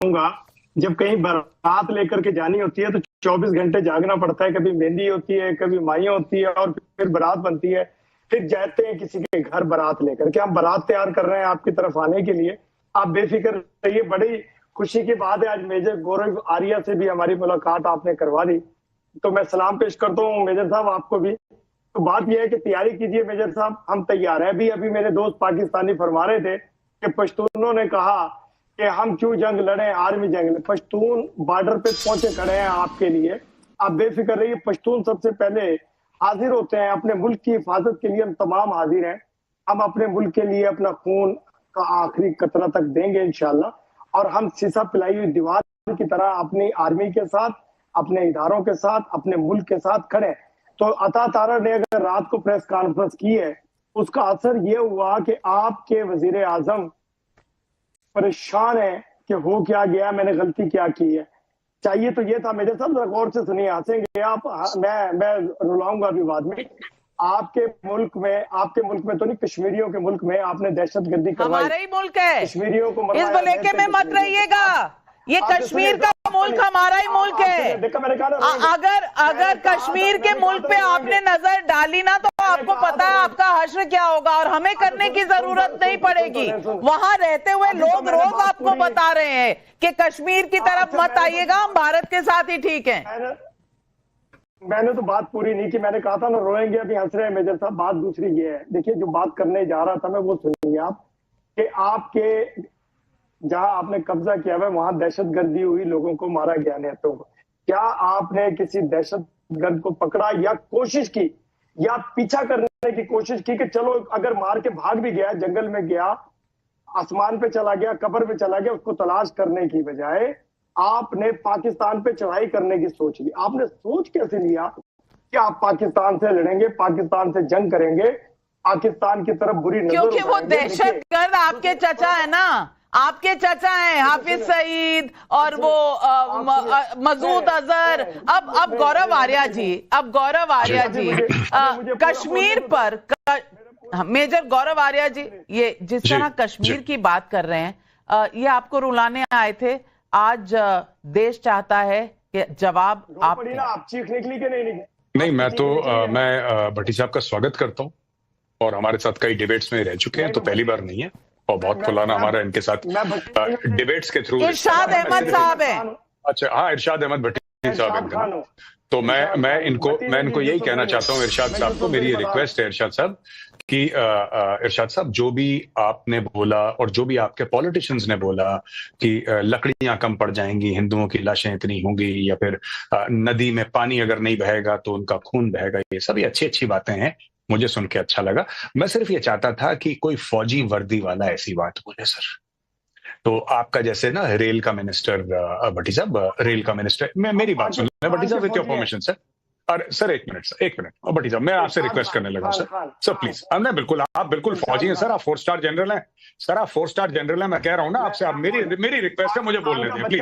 कहूंगा, जब कहीं बारात लेकर के जानी होती है तो 24 घंटे जागना पड़ता है। कभी मेहंदी होती है, कभी माइयां होती है और फिर बारात बनती है। फिर जाते हैं किसी के घर बारात लेकर के। हम बारात तैयार कर रहे हैं आपकी तरफ आने के लिए। आप बेफिक्र रहिए। बड़ी खुशी की बात है, आज मेजर गौरव आर्या से भी हमारी मुलाकात आपने करवा दी, तो मैं सलाम पेश करता हूँ मेजर साहब आपको भी। तो बात यह है कि तैयारी कीजिए मेजर साहब, हम तैयार हैं। अभी मेरे दोस्त पाकिस्तानी फरमा रहे थे कि पश्तूनों ने कहा कि हम क्यों जंग लड़े, आर्मी जंग। पश्तून बॉर्डर पे पहुंचे खड़े हैं आपके लिए। आप बेफिक्र रहिए, पश्तून सबसे पहले हाजिर होते हैं अपने मुल्क की हिफाजत के लिए। हम तमाम हाजिर हैं। हम अपने मुल्क के लिए अपना खून का आखिरी कतरा तक देंगे इंशाल्लाह। और हम शीशा पिलाई हुई दीवार की तरह अपनी आर्मी के साथ, अपने इदारों के साथ, अपने मुल्क के साथ खड़े। तो अता तारा ने अगर रात को प्रेस कॉन्फ्रेंस की है, उसका असर ये हुआ कि आपके वजीर आजम परेशान है कि हो क्या गया, मैंने गलती क्या की है। चाहिए तो ये था मेरे साथ, गौर से सुनिए, हंसेंगे आप। मैं रुलाऊंगा अभी बाद में। आपके मुल्क में तो नहीं, कश्मीरियों के मुल्क में आपने दहशतगर्दी करवाई। हमारा ही मुल्क है, कश्मीरियों को इस भलेके में मत रहिएगा। ये कश्मीर का मुल्क हमारा ही मुल्क है। अगर कश्मीर के मुल्क पे आपने नजर डाली ना, तो आपको पता है आपका हश्र क्या होगा। और हमें करने की जरूरत नहीं पड़ेगी। वहां रहते हुए लोग रोज आपको बता रहे हैं कि कश्मीर की तरफ मत आइएगा, हम भारत के साथ ही ठीक हैं। मैंने तो बात पूरी नहीं की। मैंने कहा था ना रोएंगे, अभी हंस रहे हैं मेजर साहब। बात दूसरी ये है, देखिए जो बात करने जा रहा था मैं, वो सुनिए आप। कि आपके जहां आपने कब्जा किया हुआ वहां दहशतगर्दी हुई, लोगों को मारा गया नेताओं को। क्या आपने किसी दहशतगर्द को पकड़ा या कोशिश की या पीछा करने की कोशिश की कि चलो अगर मार के भाग भी गया, जंगल में गया, आसमान पे चला गया, कब्र पे चला गया, उसको तलाश करने की बजाय आपने पाकिस्तान पे चढ़ाई करने की सोच ली। आपने सोच कैसे लिया कि आप पाकिस्तान से लड़ेंगे, पाकिस्तान से जंग करेंगे, पाकिस्तान की तरफ बुरी नजर? क्योंकि वो दहशतगर्द आपके चचा है ना, आपके चचा हैं हाफिज सईद और वो मसूद अजहर। अब गौरव आर्या जी, कश्मीर पर मेजर गौरव आर्या जी, ये जिस तरह कश्मीर की बात कर रहे हैं, ये आपको रुलाने आए थे। आज देश चाहता है कि जवाब आप चीख निकली कि नहीं? नहीं, मैं भट्टी साहब का स्वागत करता हूँ और हमारे साथ कई डिबेट्स में रह चुके हैं, तो पहली बार नहीं है और बहुत खुलाना हमारा इनके साथ डिबेट्स के थ्रू। इरशाद अहमद साहब है। अच्छा, हाँ, इरशाद अहमद भट्टी साहब है। तो मैं इनको यही कहना चाहता हूँ इरशाद साहब को, मेरी रिक्वेस्ट है इरशाद साहब कि इरशाद साहब, जो भी आपने बोला और जो भी आपके पॉलिटिशियंस ने बोला कि लकड़ियां कम पड़ जाएंगी, हिंदुओं की लाशें इतनी होंगी, या फिर नदी में पानी अगर नहीं बहेगा तो उनका खून बहेगा, ये सभी अच्छी अच्छी बातें हैं, मुझे सुन के अच्छा लगा। मैं सिर्फ ये चाहता था कि कोई फौजी वर्दी वाला ऐसी बात बोले सर। तो आपका जैसे ना रेल का मिनिस्टर, भट्टी साहब रेल का मिनिस्टर, मेरी बात सुन लें भट्टी साहब, विद योर परमिशन सर। और सर एक मिनट भट्टी साहब, मैं आपसे रिक्वेस्ट करने लगा सर प्लीज। नहीं, बिल्कुल आप बिल्कुल फौजी हैं सर, आप 4 स्टार जनरल हैं सर, आप 4 स्टार जनरल हैं। मैं कह रहा हूं ना आपसे, आप मेरी रिक्वेस्ट है, मुझे बोलने दें प्लीज।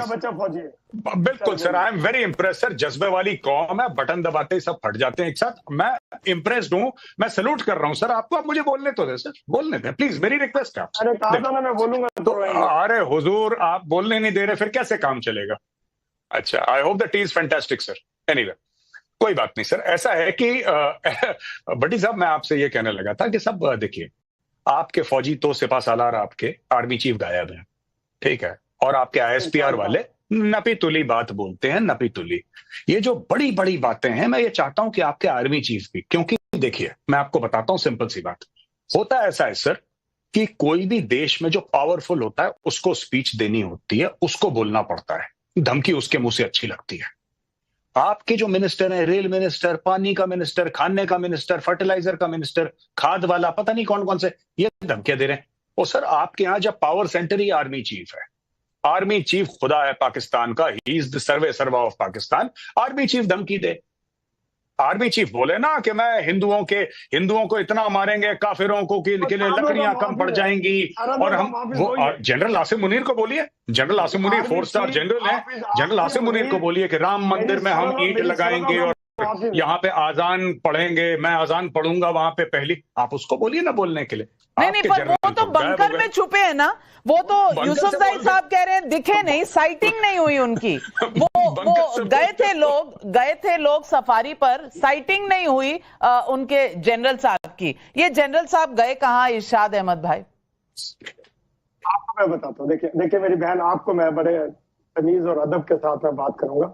बिल्कुल sir, I am very impress sir, जज्बे वाली कौम है, बटन दबाते ही सब फट जाते हैं एक साथ। मैं इम्प्रेस्ड हूं, मैं सैल्यूट कर रहा हूं सर आपको। आप मुझे बोलने तो दें सर, बोलने दें प्लीज, मेरी रिक्वेस्ट है आपसे। मैं बोलूंगा। अरे हुजूर, आप बोलने नहीं दे रहे, फिर कैसे काम चलेगा? अच्छा, I hope the T is fantastic sir. Anyway, कोई बात नहीं सर। ऐसा है कि भट्टी साहब, मैं आपसे ये कहने लगा था कि सब देखिए, आपके फौजी तो सिपा सालार, आपके आर्मी चीफ गायब हैं, ठीक है, और आपके ISPR वाले नपी तुली बात बोलते हैं, नपी तुली। ये जो बड़ी बड़ी बातें हैं, मैं ये चाहता हूं कि आपके आर्मी चीफ भी, क्योंकि देखिए मैं आपको बताता हूं सिंपल सी बात, होता ऐसा है सर कि कोई भी देश में जो पावरफुल होता है उसको स्पीच देनी होती है, उसको बोलना पड़ता है, धमकी उसके मुंह से अच्छी लगती है। आपके जो मिनिस्टर हैं, रेल मिनिस्टर, पानी का मिनिस्टर, खाने का मिनिस्टर, फर्टिलाइजर का मिनिस्टर, खाद वाला, पता नहीं कौन कौन से, ये धमकियां दे रहे हैं। और सर आपके यहां जब पावर सेंटर ही आर्मी चीफ है, आर्मी चीफ खुदा है पाकिस्तान का, ही इज द सर्वे सर्वा ऑफ पाकिस्तान, आर्मी चीफ धमकी दे। आर्मी चीफ बोले ना कि मैं हिंदुओं को इतना मारेंगे, काफिरों को के लिए लकड़ियां कम पड़ जाएंगी। और हम वो जनरल आसिम मुनीर को बोलिए, general Asim Munir 4 star general हैं, जनरल आसिम मुनीर को बोलिए कि राम मंदिर में हम ईंट लगाएंगे और काफी- यहाँ पे आजान पढ़ेंगे, मैं आजान पढ़ूंगा वहां पे पहली, आप उसको बोलिए ना बोलने के लिए। नहीं नहीं, पर वो तो बंकर में छुपे हैं ना, वो तो यूसुफ जाहिद साहब कह रहे हैं दिखे नहीं, साइटिंग नहीं हुई उनकी। वो गए थे लोग सफारी पर, साइटिंग नहीं हुई उनके जनरल साहब की। ये जनरल साहब गए कहाँ इरशाद अहमद भाई? आपको मैं बताता हूँ, देखिए मेरी बहन, आपको मैं बड़े तमीज और अदब के साथ मैं बात करूंगा।